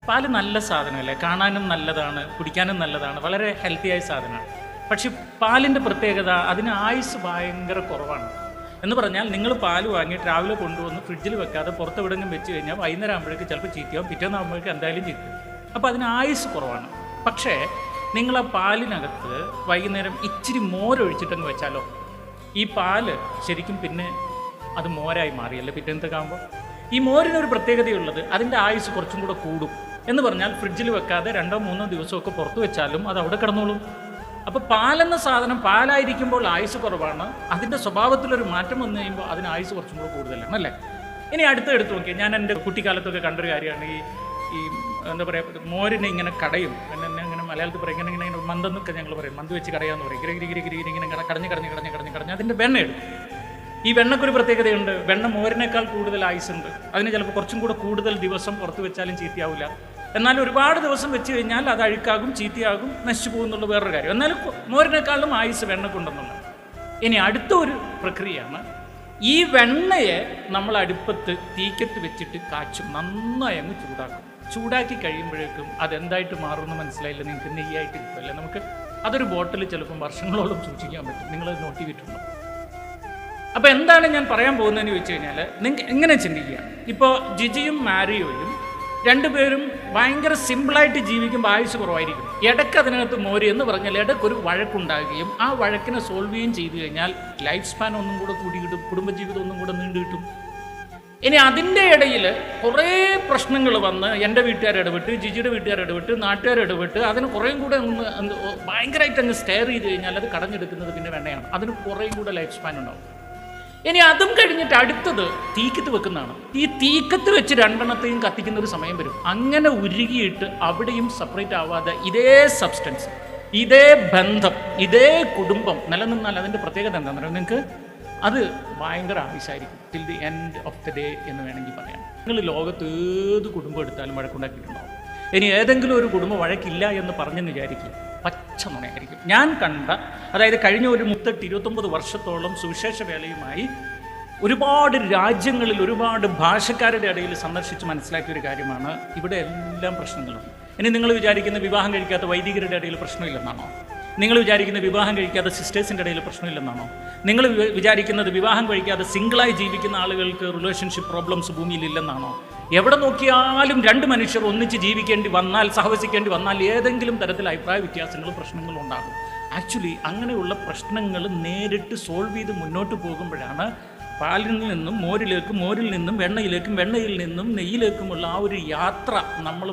പാല് നല്ല സാധനമല്ലേ, കാണാനും നല്ലതാണ്, കുടിക്കാനും നല്ലതാണ്, വളരെ ഹെൽത്തിയായ സാധനമാണ്. പക്ഷെ പാലിൻ്റെ പ്രത്യേകത അതിന് ആയുസ് ഭയങ്കര കുറവാണ്. എന്ന് പറഞ്ഞാൽ നിങ്ങൾ പാല് വാങ്ങി രാവിലെ കൊണ്ടുവന്ന് ഫ്രിഡ്ജിൽ വെക്കാതെ പുറത്തെവിടെങ്കിലും വെച്ച് കഴിഞ്ഞാൽ വൈകുന്നേരം ആകുമ്പോഴേക്ക് ചിലപ്പോൾ ചീത്തയാവും, പിറ്റേന്നാകുമ്പോഴേക്ക് എന്തായാലും ചീത്തയാവും. അപ്പോൾ അതിന് ആയുസ് കുറവാണ്. പക്ഷേ നിങ്ങൾ ആ പാലിനകത്ത് വൈകുന്നേരം ഇച്ചിരി മോരൊഴിച്ചിട്ടങ്ങ് വെച്ചാലോ, ഈ പാല് ശരിക്കും പിന്നെ അത് മോരായി മാറിയല്ലേ പിറ്റേന്നത്തേക്ക് ആകുമ്പോൾ. ഈ മോരിനൊരു പ്രത്യേകതയുള്ളത് അതിൻ്റെ ആയുസ് കുറച്ചും കൂടെ കൂടും. എന്ന് പറഞ്ഞാൽ ഫ്രിഡ്ജിൽ വെക്കാതെ 2-3 ദിവസമൊക്കെ പുറത്ത് വെച്ചാലും അത് അവിടെ കിടന്നോളും. അപ്പോൾ പാലെന്ന സാധനം പാലായിരിക്കുമ്പോൾ ആയുസ് കുറവാണ്, അതിൻ്റെ സ്വഭാവത്തിലൊരു മാറ്റം വന്നു കഴിയുമ്പോൾ അതിന് ആയുസ് കുറച്ചും കൂടെ കൂടുതലാണ് അല്ലേ. ഇനി എടുത്ത് നോക്കിയാൽ ഞാൻ എൻ്റെ കുട്ടിക്കാലത്തൊക്കെ കണ്ടൊരു കാര്യമാണ് ഈ എന്താ പറയുക, മോരിനെ ഇങ്ങനെ കടയും, പിന്നെ ഇങ്ങനെ മലയാളത്തിൽ പറയും ഇങ്ങനെ മന്തെന്നൊക്കെ ഞങ്ങൾ പറയും, മന്ത് വെച്ച് കടയാന്ന് പറയും. ഗിരി ഇങ്ങനെ കടഞ്ഞ് അതിൻ്റെ വെണ്ണ എടുക്കും. ഈ വെണ്ണക്കൊരു പ്രത്യേകതയുണ്ട്, വെണ്ണ മോരിനേക്കാൾ കൂടുതൽ ആയുസുണ്ട്. അതിന് ചിലപ്പോൾ കുറച്ചും കൂടെ കൂടുതൽ ദിവസം പുറത്ത് വെച്ചാലും ചീത്തയാവില്ല. എന്നാൽ ഒരുപാട് ദിവസം വെച്ച് കഴിഞ്ഞാൽ അത് അഴുക്കാകും, ചീത്തയാകും, നശിച്ചു പോകുന്നുള്ള വേറൊരു കാര്യം. എന്നാലും മോരിനേക്കാളും ആയുസ് വെണ്ണക്കുണ്ടെന്നുള്ളത്. ഇനി അടുത്ത ഒരു പ്രക്രിയയാണ്, ഈ വെണ്ണയെ നമ്മൾ അടുപ്പത്ത് തീക്കത്ത് വെച്ചിട്ട് കാച്ചും, നന്നായി അങ്ങ് ചൂടാക്കും. ചൂടാക്കി കഴിയുമ്പോഴേക്കും അതെന്തായിട്ട് മാറുമെന്ന് മനസ്സിലായില്ല നിങ്ങൾക്ക്, നെയ്യായിട്ട് കിട്ടുമല്ലേ. നമുക്ക് അതൊരു ബോട്ടിൽ ചിലപ്പം വർഷങ്ങളോളം സൂക്ഷിക്കാൻ പറ്റും. നിങ്ങളത് നോട്ട് ചെയ്തിട്ടുണ്ടോ? അപ്പോൾ എന്താണ് ഞാൻ പറയാൻ പോകുന്നതെന്ന് ചോദിച്ചു കഴിഞ്ഞാൽ, നിങ്ങൾക്ക് എങ്ങനെ ചിന്തിക്കുക, ഇപ്പോൾ ജിജിയും മാരിയോയും രണ്ടുപേരും ഭയങ്കര സിമ്പിളായിട്ട് ജീവിക്കുമ്പോൾ ആയുസ് കുറവായിരിക്കും. ഇടയ്ക്ക് അതിനകത്ത് മോര് എന്ന് പറഞ്ഞാൽ ഇടയ്ക്കൊരു വഴക്കുണ്ടാകുകയും ആ വഴക്കിനെ സോൾവ് ചെയ്യുകയും ചെയ്തു കഴിഞ്ഞാൽ ലൈഫ് സ്പാൻ ഒന്നും കൂടെ കൂടി കിട്ടും, കുടുംബജീവിതം ഒന്നും കൂടെ നീണ്ടു കിട്ടും. ഇനി അതിൻ്റെ ഇടയിൽ കുറേ പ്രശ്നങ്ങൾ വന്ന് എൻ്റെ വീട്ടുകാരിടപെട്ട്, ജിജിയുടെ വീട്ടുകാരിടപെട്ട്, നാട്ടുകാരിടപെട്ട് അതിന് കുറേയും കൂടെ ഭയങ്കരമായിട്ട് അങ്ങ് സ്റ്റെയർ ചെയ്ത് കഴിഞ്ഞാൽ അത് കടഞ്ഞെടുക്കുന്നത് പിന്നെ വെണ്ണയാണ്. അതിന് കുറേയും കൂടെ ലൈഫ് സ്പാൻ ഉണ്ടാവും. ഇനി അതും കഴിഞ്ഞിട്ട് അടുത്തത് തീക്കത്ത് വെക്കുന്നതാണ്. ഈ തീക്കത്ത് വെച്ച് രണ്ടെണ്ണത്തെയും കത്തിക്കുന്ന ഒരു സമയം വരും. അങ്ങനെ ഉരുകിയിട്ട് അവിടെയും സെപ്പറേറ്റ് ആവാതെ ഇതേ സബ്സ്റ്റൻസ്, ഇതേ ബന്ധം, ഇതേ കുടുംബം നിലനിന്നാൽ അതിൻ്റെ പ്രത്യേകത എന്താണെന്ന് പറയുന്നത് നിങ്ങൾക്ക്, അത് ഭയങ്കര ആയുസായിരിക്കും, till the end of the day എന്ന് വേണമെങ്കിൽ പറയാം. നിങ്ങൾ ലോകത്ത് ഏത് കുടുംബം എടുത്താലും വഴക്കുണ്ടാക്കിയിട്ടുണ്ടാവും. ഇനി ഏതെങ്കിലും ഒരു കുടുംബം വഴക്കില്ല എന്ന് പറഞ്ഞെന്ന് വിചാരിക്കുക, പച്ച നുണയായിരിക്കും. ഞാൻ കണ്ട, അതായത് കഴിഞ്ഞ ഒരു 28-29 വർഷത്തോളം സുവിശേഷ വേലയുമായി ഒരുപാട് രാജ്യങ്ങളിൽ ഒരുപാട് ഭാഷക്കാരുടെ ഇടയിൽ സന്ദർശിച്ച് മനസ്സിലാക്കിയ ഒരു കാര്യമാണ്, ഇവിടെ എല്ലാം പ്രശ്നങ്ങളുണ്ട്. ഇനി നിങ്ങൾ വിചാരിക്കുന്ന വിവാഹം കഴിക്കാത്ത വൈദികരുടെ ഇടയിൽ പ്രശ്നമില്ലെന്നാണോ? നിങ്ങൾ വിചാരിക്കുന്ന വിവാഹം കഴിക്കാതെ സിസ്റ്റേഴ്സിൻ്റെ ഇടയിൽ പ്രശ്നമില്ലെന്നാണോ? നിങ്ങൾ വിചാരിക്കുന്നത് വിവാഹം കഴിക്കാതെ സിംഗിളായി ജീവിക്കുന്ന ആളുകൾക്ക് റിലേഷൻഷിപ്പ് പ്രോബ്ലംസ് ഭൂമിയിലില്ലെന്നാണോ? എവിടെ നോക്കിയാലും 2 മനുഷ്യർ ഒന്നിച്ച് ജീവിക്കേണ്ടി വന്നാൽ, സഹവസിക്കേണ്ടി വന്നാൽ ഏതെങ്കിലും തരത്തിൽ അഭിപ്രായ വ്യത്യാസങ്ങളും പ്രശ്നങ്ങളും ഉണ്ടാകും. ആക്ച്വലി അങ്ങനെയുള്ള പ്രശ്നങ്ങൾ നേരിട്ട് സോൾവ് ചെയ്ത് മുന്നോട്ട് പോകുമ്പോഴാണ് പാലിൽ നിന്നും മോരിലേക്കും, മോരിൽ നിന്നും വെണ്ണയിലേക്കും, വെണ്ണയിൽ നിന്നും നെയ്യിലേക്കുമുള്ള ആ ഒരു യാത്ര നമ്മൾ